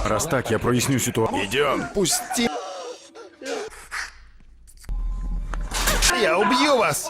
Раз так, я проясню ситуацию. Идем. Пусти. Я убью вас.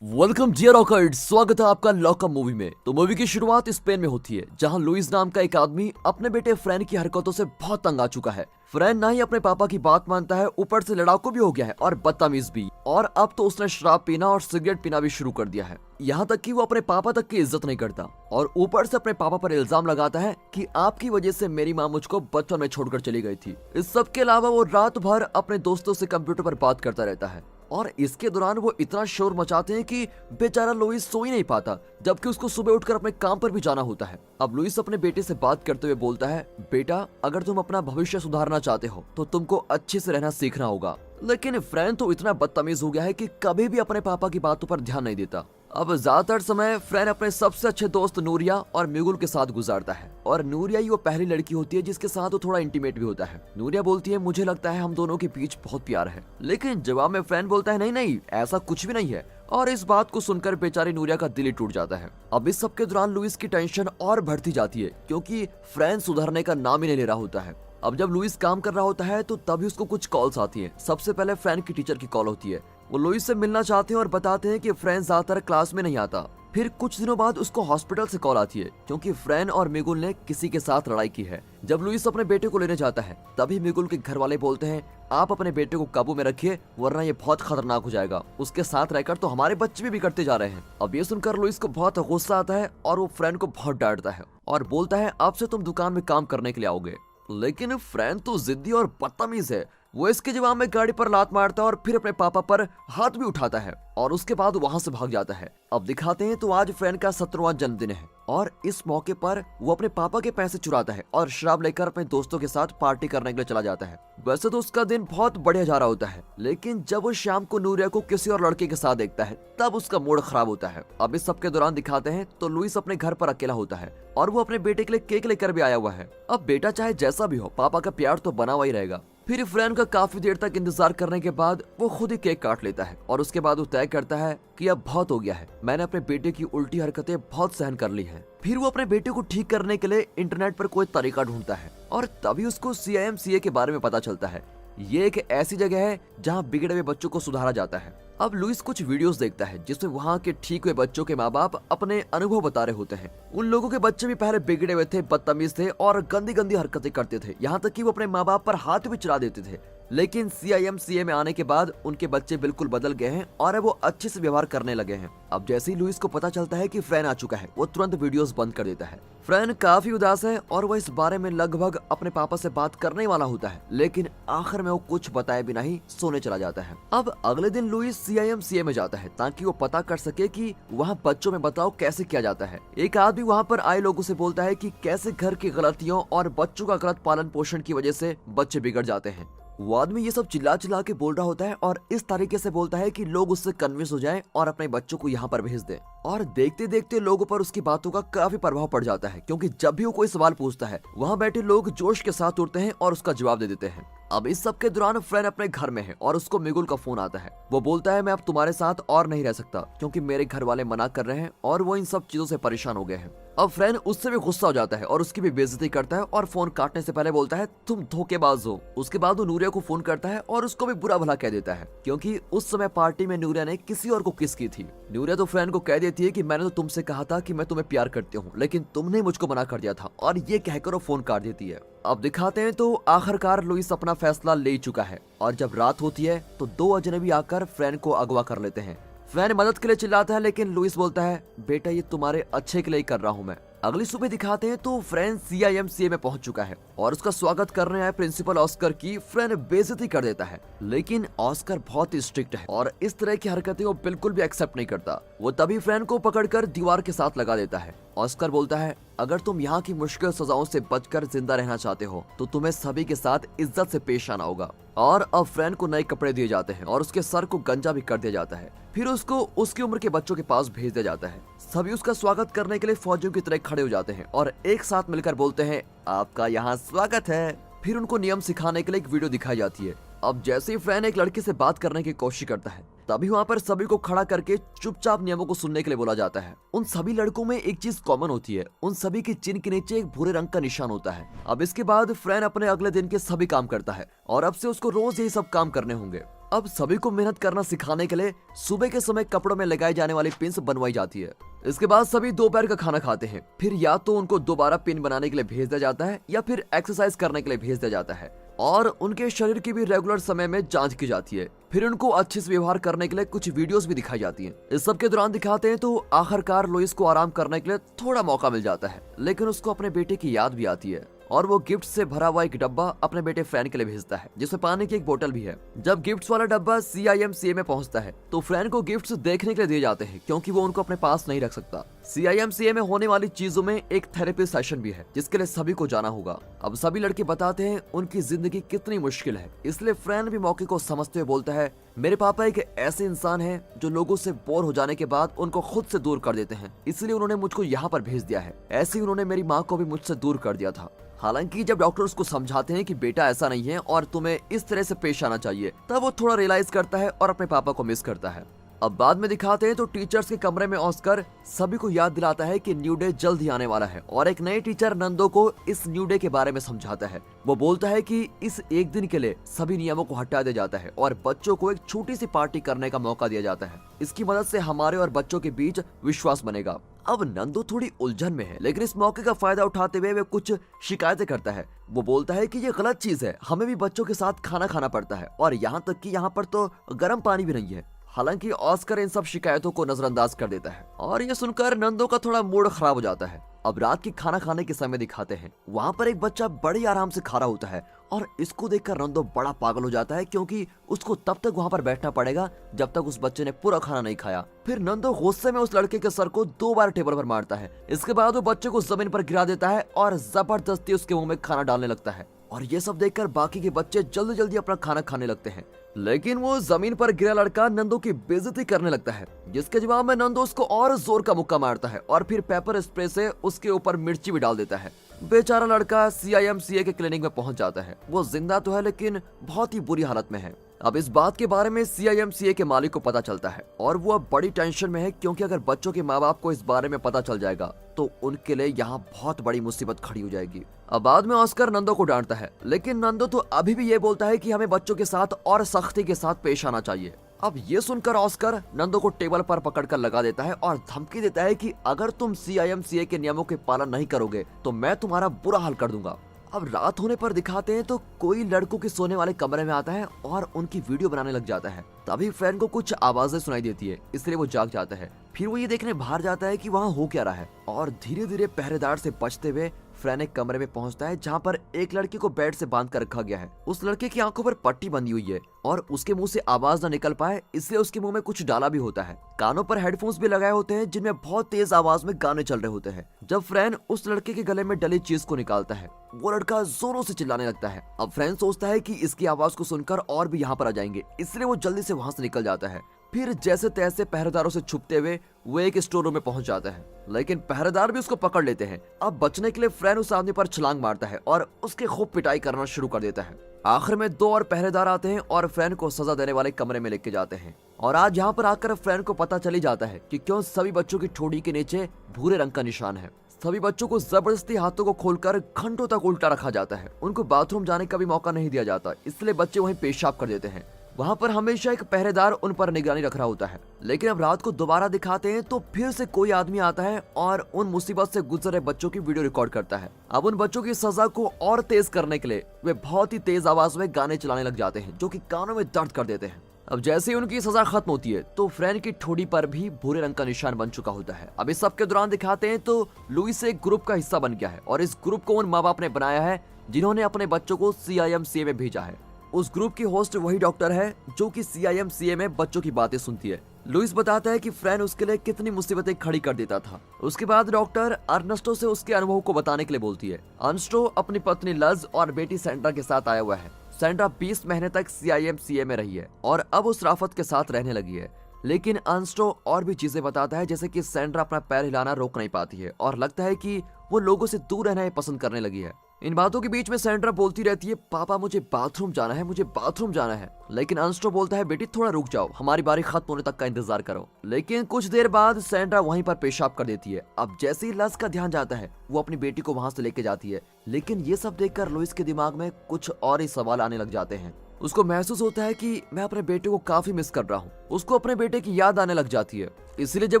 Welcome dear awkward, स्वागत है आपका लॉकअप मूवी में। तो मूवी की शुरुआत स्पेन में होती है, जहां लुइस नाम का एक आदमी अपने बेटे फ्रैन की हरकतों से बहुत तंग आ चुका है। फ्रैन ना ही अपने पापा की बात मानता है, ऊपर से लड़ाकू भी हो गया है और बदतमीज भी। और अब तो उसने शराब पीना और सिगरेट पीना भी शुरू कर दिया है, यहाँ तक कि वो अपने पापा तक की इज्जत नहीं करता। और ऊपर से अपने पापा पर इल्जाम लगाता है कि आपकी वजह से मेरी माँ मुझको बचपन में छोड़कर चली गई थी। इस सब के अलावा वो रात भर अपने दोस्तों से कंप्यूटर पर बात करता रहता है और इसके दौरान वो इतना शोर मचाते हैं कि बेचारा लुइस सो ही नहीं पाता, जबकि उसको सुबह उठकर अपने काम पर भी जाना होता है। अब लुइस अपने बेटे से बात करते हुए बोलता है, बेटा अगर तुम अपना भविष्य सुधारना चाहते हो तो तुमको अच्छे से रहना सीखना होगा। लेकिन फ्रैन तो इतना बदतमीज हो गया है कि कभी भी अपने पापा की बातों पर ध्यान नहीं देता। अब ज्यादातर समय फ्रैन अपने सबसे अच्छे दोस्त नूरिया और मिगुल के साथ गुजारता है और नूरिया ही वो पहली लड़की होती है जिसके साथ वो थोड़ा इंटीमेट भी होता है। नूरिया बोलती है, मुझे लगता है हम दोनों के बीच बहुत प्यार है। लेकिन जवाब में फ्रैन बोलता है, नहीं नहीं ऐसा कुछ भी नहीं है। और इस बात को सुनकर बेचारी नूरिया का दिल ही टूट जाता है। अब इस सब के दौरान लुइस की टेंशन और बढ़ती जाती है क्योंकि फ्रैन सुधरने का नाम ही नहीं ले रहा होता है। अब जब लुइस काम कर रहा होता है तो तभी उसको कुछ कॉल्स आती हैं। सबसे पहले फ्रैन की टीचर की कॉल होती है। वो लुइस से मिलना चाहते हैं और बताते हैं कि फ्रैन ज्यादातर क्लास में नहीं आता। फिर कुछ दिनों बाद उसको हॉस्पिटल से कॉल आती है क्योंकि फ्रैन और मिगुल ने किसी के साथ लड़ाई की है। जब लुइस अपने बेटे को लेने जाता है तभी मिगुल के घर वाले बोलते हैं, आप अपने बेटे को काबू में रखिए वरना ये बहुत खतरनाक हो जाएगा। उसके साथ रहकर तो हमारे बच्चे भी बिगड़ते जा रहे हैं। अब ये सुनकर लुइस को बहुत गुस्सा आता है और वो फ्रैन को बहुत डांटता है और बोलता है, अब से तुम दुकान में काम करने के लिए आओगे। लेकिन फ्रैन तो जिद्दी और बदतमीज है। वो इसके जवाब में गाड़ी पर लात मारता है और फिर अपने पापा पर हाथ भी उठाता है और उसके बाद वहां से भाग जाता है। अब दिखाते हैं तो आज फ्रैन का 17वां जन्मदिन है और इस मौके पर वो अपने पापा के पैसे चुराता है और शराब लेकर अपने दोस्तों के साथ पार्टी करने के लिए चला जाता है। वैसे तो उसका दिन बहुत बढ़िया जा रहा होता है, लेकिन जब वो शाम को नूरिया को किसी और लड़के के साथ देखता है तब उसका मूड खराब होता है। अब इस सब के दौरान दिखाते हैं तो लुइस अपने घर पर अकेला होता है और वो अपने बेटे के लिए केक लेकर भी आया हुआ है। अब बेटा चाहे जैसा भी हो, पापा का प्यार तो बना हुआ ही रहेगा। फिर फ्रैन का काफी देर तक इंतजार करने के बाद वो खुद ही केक काट लेता है और उसके बाद वो तय करता है कि अब बहुत हो गया है, मैंने अपने बेटे की उल्टी हरकतें बहुत सहन कर ली हैं। फिर वो अपने बेटे को ठीक करने के लिए इंटरनेट पर कोई तरीका ढूंढता है और तभी उसको CIMCA के बारे में पता चलता है। ये एक ऐसी जगह है जहाँ बिगड़े हुए बच्चों को सुधारा जाता है। अब लुइस कुछ वीडियोस देखता है जिसमें वहाँ के ठीक हुए बच्चों के माँ बाप अपने अनुभव बता रहे होते हैं। उन लोगों के बच्चे भी पहले बिगड़े हुए थे, बदतमीज थे और गंदी गंदी हरकतें करते थे, यहाँ तक कि वो अपने माँ बाप पर हाथ भी चला देते थे। लेकिन CIMCA में आने के बाद उनके बच्चे बिल्कुल बदल गए हैं और वो अच्छे से व्यवहार करने लगे हैं। अब जैसे ही लुइस को पता चलता है कि फ्रैन आ चुका है, वो तुरंत वीडियोस बंद कर देता है। फ्रैन काफी उदास है और वो इस बारे में लगभग अपने पापा से बात करने वाला होता है, लेकिन आखिर में वो कुछ बताए बिना ही सोने चला जाता है। अब अगले दिन लुइस CIMCA में जाता है ताकि वो पता कर सके कि वहाँ बच्चों में बदलाव कैसे किया जाता है। एक आदमी वहाँ पर आए लोगों से बोलता है कि कैसे घर की गलतियों और बच्चों का गलत पालन पोषण की वजह से बच्चे बिगड़ जाते हैं। वो आदमी ये सब चिल्ला चिल्ला के बोल रहा होता है और इस तरीके से बोलता है कि लोग उससे कन्विंस हो जाएं और अपने बच्चों को यहाँ पर भेज दें। और देखते देखते लोगों पर उसकी बातों का काफी प्रभाव पड़ जाता है क्योंकि जब भी वो कोई सवाल पूछता है वहाँ बैठे लोग जोश के साथ उठते हैं और उसका जवाब दे देते हैं। अब इस सब के दौरान फ्रैन अपने घर में है और उसको मिगुल का फोन आता है। वो बोलता है, मैं अब तुम्हारे साथ और नहीं रह सकता क्योंकि मेरे घर वाले मना कर रहे हैं और वो इन सब चीजों से परेशान हो गए हैं। अब फ्रैन उससे भी गुस्सा हो जाता है और उसकी भी बेइज्जती करता है और फोन काटने से पहले बोलता है, तुम धोखेबाज हो। उसके बाद वो नूरिया को फोन करता है और उसको भी बुरा भला कह देता है क्योंकि उस समय पार्टी में नूरिया ने किसी और को किस की थी। नूरिया तो फ्रैन को कह देती है कि मैंने तो तुमसे कहा था कि मैं तुम्हें प्यार करती हूँ, लेकिन तुमने मुझको मना कर दिया था, और ये कहकर वो फोन काट देती है। अब दिखाते हैं तो आखिरकार लुइस अपना फैसला ले चुका है और जब रात होती है तो दो अजनबी आकर फ्रैन को अगवा कर लेते हैं। फ्रैन मदद के लिए चिल्लाता है लेकिन लुइस बोलता है, बेटा ये तुम्हारे अच्छे के लिए कर रहा हूँ मैं। अगली सुबह दिखाते हैं तो फ्रैन CIMCA में पहुंच चुका है और उसका स्वागत करने आए प्रिंसिपल ऑस्कर की फ्रैन बेइज्जती कर देता है। लेकिन ऑस्कर बहुत ही स्ट्रिक्ट है और इस तरह की हरकतें वो बिल्कुल भी एक्सेप्ट नहीं करता। वो तभी फ्रैन को पकड़कर दीवार के साथ लगा देता है। ऑस्कर बोलता है, अगर तुम यहाँ की मुश्किल सजाओं से बचकर जिंदा रहना चाहते हो तो तुम्हें सभी के साथ इज्जत से पेश आना होगा। और अब फ्रैन को नए कपड़े दिए जाते हैं और उसके सर को गंजा भी कर दिया जाता है। फिर उसको उसकी उम्र के बच्चों के पास भेज दिया जाता है। सभी उसका स्वागत करने के लिए फौजियों की तरह खड़े हो जाते हैं और एक साथ मिलकर बोलते हैं, आपका यहाँ स्वागत है। फिर उनको नियम सिखाने के लिए एक वीडियो दिखाई जाती है। अब जैसे ही फ्रैन एक लड़के से बात करने की कोशिश करता है तभी वहाँ पर सभी को खड़ा करके चुपचाप नियमों को सुनने के लिए बोला जाता है। उन सभी लड़कों में एक चीज कॉमन होती है, उन सभी के चिन के नीचे एक भूरे रंग का निशान होता है। अब इसके बाद फ्रैन अपने अगले दिन के सभी काम करता है और अब से उसको रोज यही सब काम करने होंगे। अब सभी को मेहनत करना सिखाने के लिए सुबह के समय कपड़ों में लगाई जाने वाली पिन्स बनवाई जाती है। इसके बाद सभी दोपहर का खाना खाते हैं, फिर या तो उनको दोबारा पिन बनाने के लिए भेज दिया जाता है या फिर एक्सरसाइज करने के लिए भेज दिया जाता है और उनके शरीर की भी रेगुलर समय में जांच की जाती है। फिर उनको अच्छे से व्यवहार करने के लिए कुछ वीडियोस भी दिखाई जाती हैं। इस सब के दौरान दिखाते हैं तो आखिरकार लुइस को आराम करने के लिए थोड़ा मौका मिल जाता है, लेकिन उसको अपने बेटे की याद भी आती है और वो गिफ्ट से भरा हुआ एक डब्बा अपने बेटे फ्रैन के लिए भेजता है, जिसमें पानी की एक बोतल भी है। जब गिफ्ट्स वाला डब्बा CIMCA में पहुंचता है तो फ्रैन को गिफ्ट्स देखने के लिए दिए जाते हैं, क्योंकि वो उनको अपने पास नहीं रख सकता। CIMCA में होने वाली चीजों में एक थेरेपी सेशन भी है, जिसके लिए सभी को जाना होगा। अब सभी लड़के बताते हैं उनकी जिंदगी कितनी मुश्किल है, इसलिए फ्रैन भी मौके को समझते हुए बोलता है, मेरे पापा एक ऐसे इंसान हैं जो लोगों से बोर हो जाने के बाद उनको खुद से दूर कर देते हैं, इसलिए उन्होंने मुझको यहाँ पर भेज दिया है। ऐसे ही उन्होंने मेरी माँ को भी मुझसे दूर कर दिया था। हालांकि जब डॉक्टर उसको समझाते हैं कि बेटा ऐसा नहीं है और तुम्हें इस तरह से पेश आना चाहिए, तब वो थोड़ा रियलाइज करता है और अपने पापा को मिस करता है। अब बाद में दिखाते हैं तो टीचर्स के कमरे में ऑस्कर सभी को याद दिलाता है कि न्यू डे जल्द ही आने वाला है और एक नए टीचर नंदो को इस न्यू डे के बारे में समझाता है। वो बोलता है कि इस एक दिन के लिए सभी नियमों को हटा दिया जाता है और बच्चों को एक छोटी सी पार्टी करने का मौका दिया जाता है। इसकी मदद से हमारे और बच्चों के बीच विश्वास बनेगा। अब नंदो थोड़ी उलझन में है, लेकिन इस मौके का फायदा उठाते हुए वे कुछ शिकायतें करता है। वो बोलता है कि ये गलत चीज है, हमें भी बच्चों के साथ खाना खाना पड़ता है और यहाँ तक कि यहाँ पर तो गर्म पानी भी नहीं है। हालांकि ऑस्कर इन सब शिकायतों को नजरअंदाज कर देता है और ये सुनकर नंदो का थोड़ा मूड खराब हो जाता है। अब रात की खाना खाने के समय दिखाते हैं, वहाँ पर एक बच्चा बड़ी आराम से खा रहा होता है और इसको देखकर नंदो बड़ा पागल हो जाता है, क्योंकि उसको तब तक वहाँ पर बैठना पड़ेगा जब तक उस बच्चे ने पूरा खाना नहीं खाया। फिर नंदो गुस्से में उस लड़के के सर को 2 बार टेबल पर मारता है। इसके बाद वो बच्चे को जमीन पर गिरा देता है और जबरदस्ती उसके मुंह में खाना डालने लगता है और ये सब देखकर बाकी के बच्चे जल्दी जल्दी अपना खाना खाने लगते हैं। लेकिन वो जमीन पर गिरा लड़का नंदो की बेइज्जती करने लगता है, जिसके जवाब में नंदो उसको और जोर का मुक्का मारता है और फिर पेपर स्प्रे से उसके ऊपर मिर्ची भी डाल देता है। बेचारा लड़का CIMCA के क्लिनिक में पहुंच जाता है। वो जिंदा तो है लेकिन बहुत ही बुरी हालत में है। अब इस बात के बारे में CIMCA के मालिक को पता चलता है और वो अब बड़ी टेंशन में है, क्योंकि अगर बच्चों के माँ बाप को इस बारे में पता चल जाएगा तो उनके लिए यहाँ बहुत बड़ी मुसीबत खड़ी हो जाएगी। अब बाद में ऑस्कर नंदो को डांटता है, लेकिन नंदो तो अभी भी ये बोलता है कि हमें बच्चों के साथ और सख्ती के साथ पेश आना चाहिए। अब ये सुनकर ऑस्कर नंदो को टेबल पर पकड़कर लगा देता है और धमकी देता है कि अगर तुम CIMCA के नियमों के पालन नहीं करोगे तो मैं तुम्हारा बुरा हाल कर दूंगा। अब रात होने पर दिखाते हैं तो कोई लड़कों के सोने वाले कमरे में आता है और उनकी वीडियो बनाने लग जाता है। तभी फ्रैन को कुछ आवाजें सुनाई देती है, इसलिए वो जाग जाता है। फिर वो ये देखने बाहर जाता है कि वहाँ हो क्या रहा है और धीरे धीरे पहरेदार से बचते हुए फ्रैन एक कमरे में पहुंचता है, जहाँ पर एक लड़की को बेड से बांध कर रखा गया है। उस लड़के की आंखों पर पट्टी बंधी हुई है और उसके मुंह से आवाज न निकल पाए, इसलिए उसके मुंह में कुछ डाला भी होता है। कानों पर हेडफोन्स भी लगाए होते हैं, जिनमें बहुत तेज आवाज में गाने चल रहे होते हैं। जब फ्रैन उस लड़के के गले में डली चीज को निकालता है, वो लड़का जोरों से चिल्लाने लगता है। अब फ्रैन सोचता है कि इसकी आवाज को सुनकर और भी यहाँ पर आ जाएंगे, इसलिए वो जल्दी से वहां से निकल जाता है। फिर जैसे तैसे पहरेदारों से छुपते हुए वो एक स्टोर रूम में पहुंच जाता है, लेकिन पहरेदार भी उसको पकड़ लेते हैं। अब बचने के लिए फ्रैन उस आदमी पर छलांग मारता है और उसके खूब पिटाई करना शुरू कर देता है। आखिर में 2 और पहरेदार आते हैं और फ्रैन को सजा देने वाले कमरे में लेके जाते हैं। और आज यहाँ पर आकर फ्रैन को पता चली जाता है कि क्यों सभी बच्चों की ठोड़ी के नीचे भूरे रंग का निशान है। सभी बच्चों को जबरदस्ती हाथों को खोलकर घंटों तक उल्टा रखा जाता है। उनको बाथरूम जाने का भी मौका नहीं दिया जाता, इसलिए बच्चे वहीं पेशाब कर देते हैं। वहाँ पर हमेशा एक पहरेदार उन पर निगरानी रख रहा होता है। लेकिन अब रात को दोबारा दिखाते हैं तो फिर से कोई आदमी आता है और उन मुसीबत से गुजर रहे बच्चों की वीडियो रिकॉर्ड करता है। अब उन बच्चों की सजा को और तेज करने के लिए वे बहुत ही तेज आवाज में गाने चलाने लग जाते हैं, जो कि कानों में दर्द कर देते हैं। अब जैसे ही उनकी सजा खत्म होती है तो फ्रैन की ठोड़ी पर भी भूरे रंग का निशान बन चुका होता है। अब इस सब के दौरान दिखाते हैं तो लुइस एक ग्रुप का हिस्सा बन गया है और इस ग्रुप को उन माँ बाप ने बनाया है जिन्होंने अपने बच्चों को CIMCA में भेजा है। उस ग्रुप की होस्ट वही डॉक्टर है जो कि CIMCA में बच्चों की बातें सुनती है। लुइस बताता है कि फ्रैन उसके लिए कितनी मुसीबतें खड़ी कर देता था। उसके बाद डॉक्टर अर्नेस्टो से उसके अनुभव को बताने के लिए बोलती है। अर्नेस्टो अपनी पत्नी लज और बेटी सैंड्रा के साथ आया हुआ है। सैंड्रा 20 महीने तक CIMCA में रही है और अब उस राफत के साथ रहने लगी है। लेकिन अर्नेस्टो और भी चीजें बताता है, जैसे कि सैंड्रा अपना पैर हिलाना रोक नहीं पाती है और लगता है कि वो लोगों से दूर रहना पसंद करने लगी है। इन बातों के बीच में सैंड्रा बोलती रहती है, पापा मुझे बाथरूम जाना है, मुझे बाथरूम जाना है। लेकिन अर्नेस्टो बोलता है, बेटी थोड़ा रुक जाओ, हमारी बारी खत्म होने तक का इंतजार करो। लेकिन कुछ देर बाद सैंड्रा वहीं पर पेशाब कर देती है। अब जैसे ही लस का ध्यान जाता है, वो अपनी बेटी को वहां से लेके जाती है। लेकिन ये सब देखकर लुइस के दिमाग में कुछ और ही सवाल आने लग जाते हैं। उसको महसूस होता है कि मैं अपने बेटे को काफी मिस कर रहा हूँ। उसको अपने बेटे की याद आने लग जाती है। इसलिए जब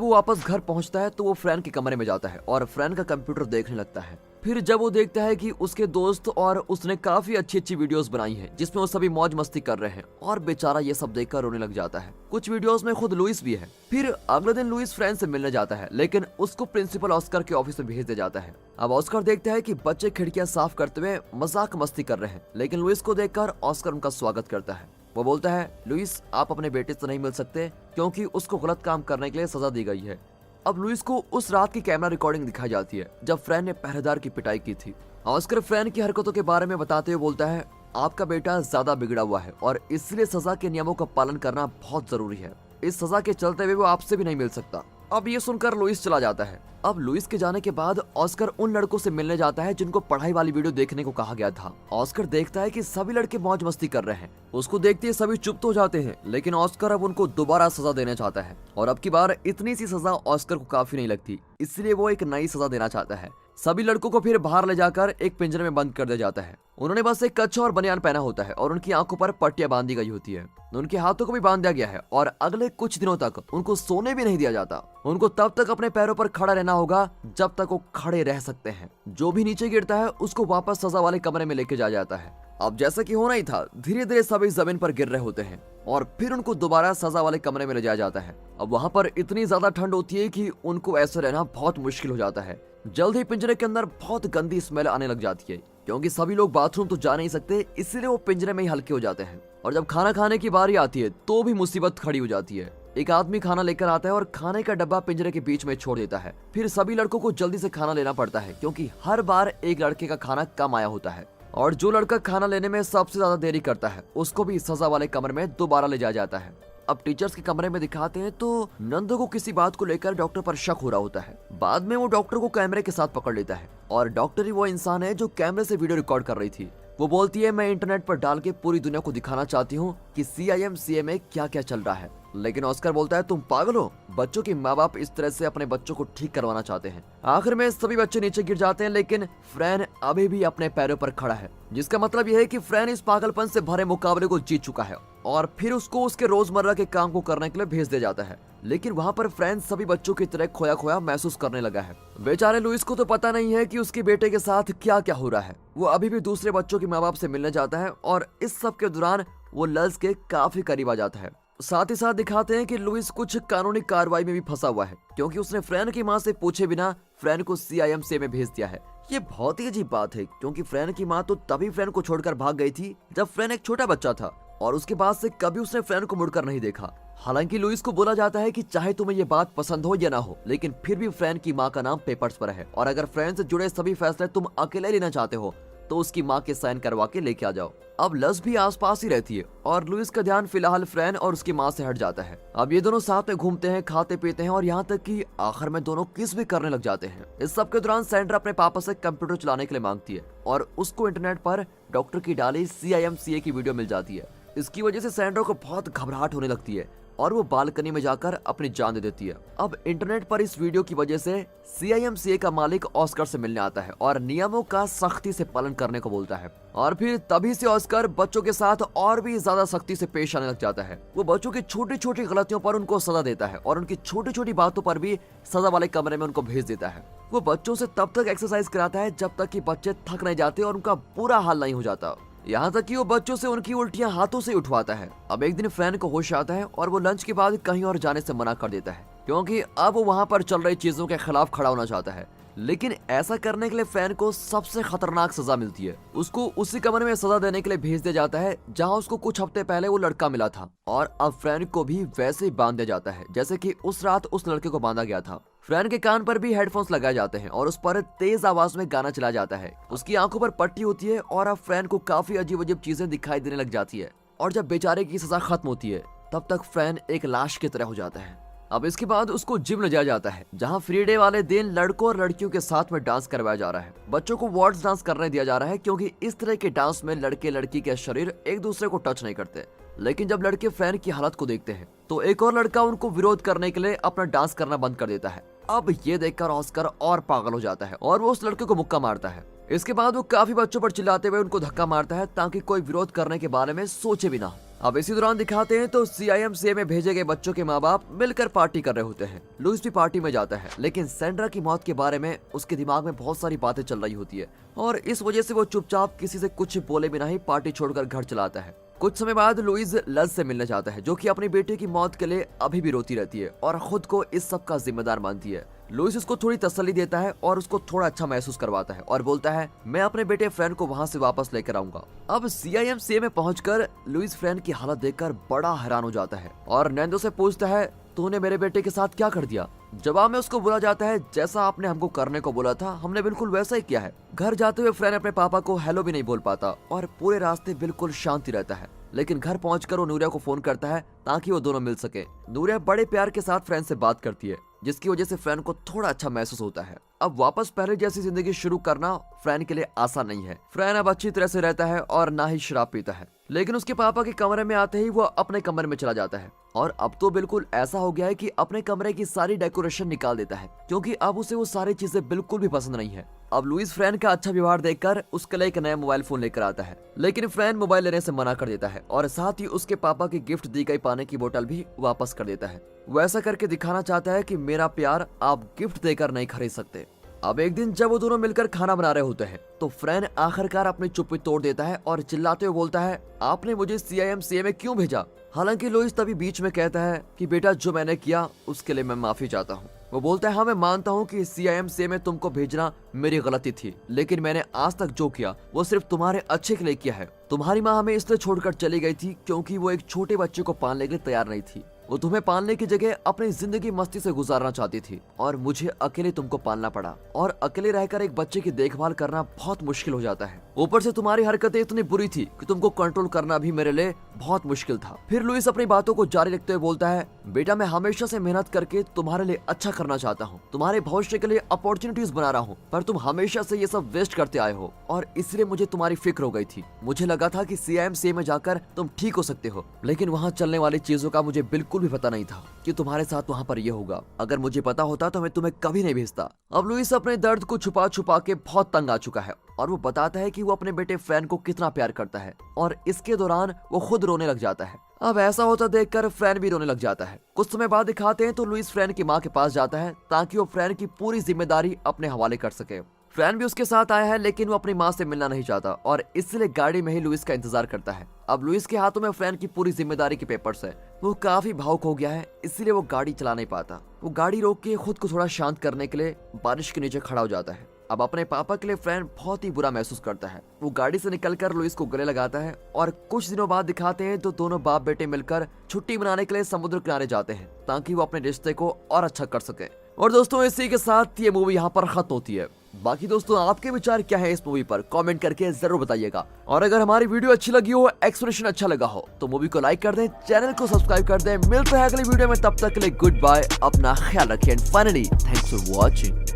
वो वापस घर पहुंचता है तो वो फ्रैन के कमरे में जाता है और फ्रैन का कंप्यूटर देखने लगता है। फिर जब वो देखता है कि उसके दोस्त और उसने काफी अच्छी अच्छी वीडियोस बनाई हैं जिसमें वो सभी मौज मस्ती कर रहे हैं, और बेचारा ये सब देखकर रोने लग जाता है। कुछ वीडियोस में खुद लुइस भी है। फिर अगले दिन लुइस फ्रैन से मिलने जाता है, लेकिन उसको प्रिंसिपल ऑस्कर के ऑफिस में भेज दिया जाता है। अब ऑस्कर देखता है कि बच्चे खिड़कियां साफ करते हुए मजाक मस्ती कर रहे हैं, लेकिन लुइस को देखकर ऑस्कर उनका स्वागत करता है। वो बोलता है, लुइस आप अपने बेटे से नहीं मिल सकते क्योंकि उसको गलत काम करने के लिए सजा दी गई है। अब लुइस को उस रात की कैमरा रिकॉर्डिंग दिखाई जाती है जब फ्रैन ने पहरेदार की पिटाई की थी। ऑस्कर फ्रैन की हरकतों के बारे में बताते हुए बोलता है, आपका बेटा ज्यादा बिगड़ा हुआ है और इसलिए सजा के नियमों का पालन करना बहुत जरूरी है। इस सजा के चलते हुए वो आपसे भी नहीं मिल सकता। अब ये सुनकर लुइस चला जाता है। अब लुइस के जाने के बाद ऑस्कर उन लड़कों से मिलने जाता है जिनको पढ़ाई वाली वीडियो देखने को कहा गया था। ऑस्कर देखता है कि सभी लड़के मौज मस्ती कर रहे हैं। उसको देखते ही सभी चुप तो जाते हैं, लेकिन ऑस्कर अब उनको दोबारा सजा देना चाहता है और अब की बार इतनी सी सजा ऑस्कर को काफी नहीं लगती, इसलिए वो एक नई सजा देना चाहता है। सभी लड़कों को फिर बाहर ले जाकर एक पिंजरे में बंद कर दिया जाता है। उन्होंने बस एक कच्छा और बनियान पहना होता है और उनकी आंखों पर पट्टियां बांधी गई होती है। उनके हाथों को भी बांध दिया गया है और अगले कुछ दिनों तक उनको सोने भी नहीं दिया जाता। उनको तब तक अपने पैरों पर खड़ा रहना होगा जब तक वो खड़े रह सकते हैं। जो भी नीचे गिरता है उसको वापस सजा वाले कमरे में लेके जाया जाता है। अब जैसा कि होना ही था, धीरे धीरे सभी जमीन पर गिर रहे होते हैं और फिर उनको दोबारा सजा वाले कमरे में ले जाया जाता है। अब वहाँ पर इतनी ज्यादा ठंड होती है कि उनको ऐसे रहना बहुत मुश्किल हो जाता है। जल्द ही पिंजरे के अंदर बहुत गंदी स्मेल आने लग जाती है, क्योंकि सभी लोग बाथरूम तो जा नहीं सकते, इसलिए वो पिंजरे में ही हल्के हो जाते हैं। और जब खाना खाने की बारी आती है तो भी मुसीबत खड़ी हो जाती है। एक आदमी खाना लेकर आता है और खाने का डब्बा पिंजरे के बीच में छोड़ देता है। फिर सभी लड़कों को जल्दी से खाना लेना पड़ता है, क्योंकि हर बार एक लड़के का खाना कम आया होता है और जो लड़का खाना लेने में सबसे ज्यादा देरी करता है उसको भी सजा वाले कमरे में दोबारा ले जाया जाता है। अब टीचर्स के कमरे में दिखाते हैं तो नंदो को किसी बात को लेकर डॉक्टर पर शक हो रहा होता है। बाद में वो डॉक्टर को कैमरे के साथ पकड़ लेता है और डॉक्टर ही वो इंसान है जो कैमरे से वीडियो रिकॉर्ड कर रही थी। वो बोलती है, मैं इंटरनेट पर डाल के पूरी दुनिया को दिखाना चाहती हूँ कि CIMCA में क्या क्या चल रहा है। लेकिन ऑस्कर बोलता है, तुम पागल हो, बच्चों के माँ बाप इस तरह से अपने बच्चों को ठीक करवाना चाहते हैं। आखिर में सभी बच्चे नीचे गिर जाते हैं, लेकिन फ्रैन अभी भी अपने पैरों पर खड़ा है, जिसका मतलब यह है कि फ्रैन इस पागलपन से भरे मुकाबले को जीत चुका है और फिर उसको उसके रोजमर्रा के काम को करने के लिए भेज दिया जाता है। लेकिन वहाँ पर फ्रैन सभी बच्चों की तरह खोया खोया महसूस करने लगा है। बेचारे लुइस को तो पता नहीं है कि उसके बेटे के साथ क्या क्या हो रहा है। वो अभी भी दूसरे बच्चों के माँ बाप से मिलने जाता है और इस सब के दौरान वो लल्स के काफी करीब आ जाता है। साथ ही साथ दिखाते हैं कि लुइस कुछ कानूनी कार्रवाई में भी फंसा हुआ है, क्योंकि उसने फ्रैन की माँ से पूछे बिना फ्रैन को CIMCA में भेज दिया है। ये बहुत ही अजीब बात है, क्योंकि फ्रैन की माँ तो तभी फ्रैन को छोड़कर भाग गई थी जब फ्रैन एक छोटा बच्चा था और उसके बाद से कभी उसने फ्रैन को मुड़कर नहीं देखा। हालांकि लुइस को बोला जाता है कि चाहे तुम्हें ये बात पसंद हो या ना हो, लेकिन फिर भी फ्रैन की माँ का नाम पेपर्स पर है और अगर फ्रैन से जुड़े सभी फैसले तुम अकेले लेना चाहते हो तो उसकी माँ के साइन करवा के लेके आ जाओ। अब लस भी आसपास ही रहती है और लुइस का ध्यान फिलहाल फ्रैन और उसकी माँ से हट जाता है। अब ये दोनों साथ में घूमते हैं, खाते पीते हैं और यहाँ तक कि आखिर में दोनों किस भी करने लग जाते हैं। इस सब के दौरान सैंड्रा अपने पापा से कंप्यूटर चलाने के लिए मांगती है और उसको इंटरनेट पर डॉक्टर की डाली CIMCA की वीडियो मिल जाती है। इसकी वजह से सैंड्रा को बहुत घबराहट होने लगती है और वो बालकनी में जाकर अपनी जान दे देती है। अब इंटरनेट पर इस वीडियो की वजह से CIMCA का मालिक ऑस्कर से मिलने आता है और नियमों का सख्ती से पालन करने को बोलता है और फिर तभी से ऑस्कर बच्चों के साथ और भी ज्यादा सख्ती से पेश आने लग जाता है। वो बच्चों की छोटी छोटी गलतियों पर उनको सजा देता है और उनकी छोटी छोटी बातों पर भी सजा वाले कमरे में उनको भेज देता है। वो बच्चों से तब तक एक्सरसाइज कराता है जब तक कि बच्चे थक नहीं जाते और उनका बुरा हाल नहीं हो जाता। यहाँ तक कि वो बच्चों से उनकी उल्टियां हाथों से उठवाता है। अब एक दिन फ्रैन को होश आता है और वो लंच के बाद कहीं और जाने से मना कर देता है, क्योंकि अब वो वहाँ पर चल रही चीजों के खिलाफ खड़ा होना चाहता है। लेकिन ऐसा करने के लिए फ्रैन को सबसे खतरनाक सजा मिलती है। उसको उसी कमरे में सजा देने के लिए भेज दिया जाता है जहाँ उसको कुछ हफ्ते पहले वो लड़का मिला था और अब फ्रैन को भी वैसे ही बांध दिया जाता है जैसे कि उस रात उस लड़के को बांधा गया था। फ्रैन के कान पर भी हेडफोन्स लगाए जाते हैं और उस पर तेज आवाज में गाना चला जाता है। उसकी आंखों पर पट्टी होती है और अब फ्रैन को काफी अजीब अजीब चीजें दिखाई देने लग जाती है और जब बेचारे की सजा खत्म होती है तब तक फ्रैन एक लाश की तरह हो जाता है। अब इसके बाद उसको जिम ले जाया जाता है, जहाँ फ्री डे वाले दिन लड़कों और लड़कियों के साथ में डांस करवाया जा रहा है। बच्चों को वार्ड्स डांस करने दिया जा रहा है, क्योंकि इस तरह के डांस में लड़के लड़की के शरीर एक दूसरे को टच नहीं करते। लेकिन जब लड़के फ्रेंड की हालत को देखते हैं तो एक और लड़का उनको विरोध करने के लिए अपना डांस करना बंद कर देता है। अब ये देखकर ऑस्कर और पागल हो जाता है और वो उस लड़के को मुक्का मारता है। इसके बाद वो काफी बच्चों पर चिल्लाते हुए उनको धक्का मारता है, ताकि कोई विरोध करने के बारे में सोचे भी ना। अब इसी दौरान दिखाते हैं तो CIMCA में भेजे गए बच्चों के माँ बाप मिलकर पार्टी कर रहे होते हैं। लुइस भी पार्टी में जाता है, लेकिन सैंड्रा की मौत के बारे में उसके दिमाग में बहुत सारी बातें चल रही होती है और इस वजह से वो चुपचाप किसी से कुछ बोले बिना ही पार्टी छोड़कर घर चलाता है। कुछ समय बाद लुइस लज से मिलने जाता है, जो कि अपनी बेटे की मौत के लिए अभी भी रोती रहती है और खुद को इस सब का जिम्मेदार मानती है। लुइस उसको थोड़ी तसल्ली देता है और उसको थोड़ा अच्छा महसूस करवाता है और बोलता है, मैं अपने बेटे फ्रेंड को वहाँ से वापस लेकर आऊंगा। अब CIMCA में पहुंचकर लुइस फ्रेंड की हालत देखकर बड़ा हैरान हो जाता है और नैंडो से पूछता है, तूने मेरे बेटे के साथ क्या कर दिया? जवाब में उसको बोला जाता है, जैसा आपने हमको करने को बोला था हमने बिल्कुल वैसा ही किया है। घर जाते हुए फ्रेंड अपने पापा को हेलो भी नहीं बोल पाता और पूरे रास्ते बिल्कुल शांति रहता है। लेकिन घर पहुंचकर वो नूरिया को फोन करता है ताकि वो दोनों मिल सके। नूरिया बड़े प्यार के साथ फ्रेंड से बात करती है, जिसकी वजह से फ्रेंड को थोड़ा अच्छा महसूस होता है। अब वापस पहले जैसी जिंदगी शुरू करना फ्रेंड के लिए आसान नहीं है। फ्रेंड अब अच्छी तरह से रहता है और ना ही शराब पीता है, लेकिन उसके पापा के कमरे में आते ही वो अपने कमरे में चला जाता है और अब तो बिल्कुल ऐसा हो गया है कि अपने कमरे की सारी डेकोरेशन निकाल देता है, क्योंकि अब उसे वो सारी चीजें बिल्कुल भी पसंद नहीं है। अब लुइस फ्रेंड का अच्छा व्यवहार देखकर उसके लिए एक नया मोबाइल फोन लेकर आता है, लेकिन फ्रेंड मोबाइल लेने से मना कर देता है और साथ ही उसके पापा की गिफ्ट दी गई पानी की बोतल भी वापस कर देता है। वो ऐसा करके दिखाना चाहता है कि मेरा प्यार आप गिफ्ट देकर नहीं खरीद सकते। अब एक दिन जब वो दोनों मिलकर खाना बना रहे होते हैं तो फ्रेंड आखिरकार अपनी चुप्पी तोड़ देता है और चिल्लाते हुए बोलता है, आपने मुझे CIMCA में क्यों भेजा? हालांकि लुइस तभी बीच में कहता है कि बेटा, जो मैंने किया उसके लिए मैं माफी चाहता हूँ। वो बोलता है, हाँ मैं मानता हूँ कि CIMCA में तुमको भेजना मेरी गलती थी, लेकिन मैंने आज तक जो किया वो सिर्फ तुम्हारे अच्छे के लिए किया है। तुम्हारी माँ हमें इसलिए छोड़कर चली गई थी क्योंकि वो एक छोटे बच्चे को पालने के लिए तैयार नहीं थी। वो तुम्हें पालने की जगह अपनी जिंदगी मस्ती से गुजारना चाहती थी और मुझे अकेले तुमको पालना पड़ा, और अकेले रहकर एक बच्चे की देखभाल करना बहुत मुश्किल हो जाता है। ऊपर से तुम्हारी हरकतें इतनी बुरी थी कि तुमको कंट्रोल करना भी मेरे लिए बहुत मुश्किल था। फिर लुइस अपनी बातों को जारी रखते हुए बोलता है, बेटा मैं हमेशा से मेहनत करके तुम्हारे लिए अच्छा करना चाहता हूँ, तुम्हारे भविष्य के लिए अपॉर्चुनिटीज बना रहा हूँ, पर तुम हमेशा से ये सब वेस्ट करते आए हो और इसलिए मुझे तुम्हारी फिक्र हो गई थी। मुझे लगा था कि CIMCA में जाकर तुम ठीक हो सकते हो, लेकिन वहाँ चलने वाली चीजों का मुझे बिल्कुल भी पता नहीं था कि तुम्हारे साथ वहाँ पर ये होगा। अगर मुझे पता होता तो मैं तुम्हें कभी नहीं भेजता। अब लुइस अपने दर्द को छुपा छुपा के बहुत तंग आ चुका है और वो बताता है कि वो अपने बेटे फ्रेंड को कितना प्यार करता है और इसके दौरान वो खुद रोने लग जाता है। अब ऐसा होता देखकर फ्रेंड भी रोने लग जाता है। कुछ समय बाद दिखाते हैं तो लुइस फ्रेंड की माँ के पास जाता है ताकि वो फ्रेंड की पूरी जिम्मेदारी अपने हवाले कर सके। फ्रेंड भी उसके साथ आया है, लेकिन वो अपनी माँ से मिलना नहीं चाहता और इसलिए गाड़ी में ही लुइस का इंतजार करता है। अब लुइस के हाथों में फ्रेंड की पूरी जिम्मेदारी के पेपर्स है। वो काफी भावुक हो गया है, इसलिए वो गाड़ी चला नहीं पाता। वो गाड़ी रोक के खुद को थोड़ा शांत करने के लिए बारिश के नीचे खड़ा हो जाता है। अब अपने पापा के लिए फ्रेंड बहुत ही बुरा महसूस करता है। वो गाड़ी से निकलकर लुइस को गले लगाता है और कुछ दिनों बाद दिखाते हैं तो दोनों बाप बेटे मिलकर छुट्टी मनाने के लिए समुद्र किनारे जाते हैं ताकि वो अपने रिश्ते को और अच्छा कर सके। और दोस्तों इसी के साथ ये मूवी यहाँ पर खत्म होती है। बाकी दोस्तों आपके विचार क्या है इस मूवी पर कमेंट करके जरूर बताइएगा, और अगर हमारी वीडियो अच्छी लगी हो, एक्सप्लेनेशन अच्छा लगा हो तो मूवी को लाइक कर दें, चैनल को सब्सक्राइब कर दें। मिलते हैं अगली वीडियो में, तब तक के लिए गुड बाय, अपना ख्याल रखें and finally thanks for watching.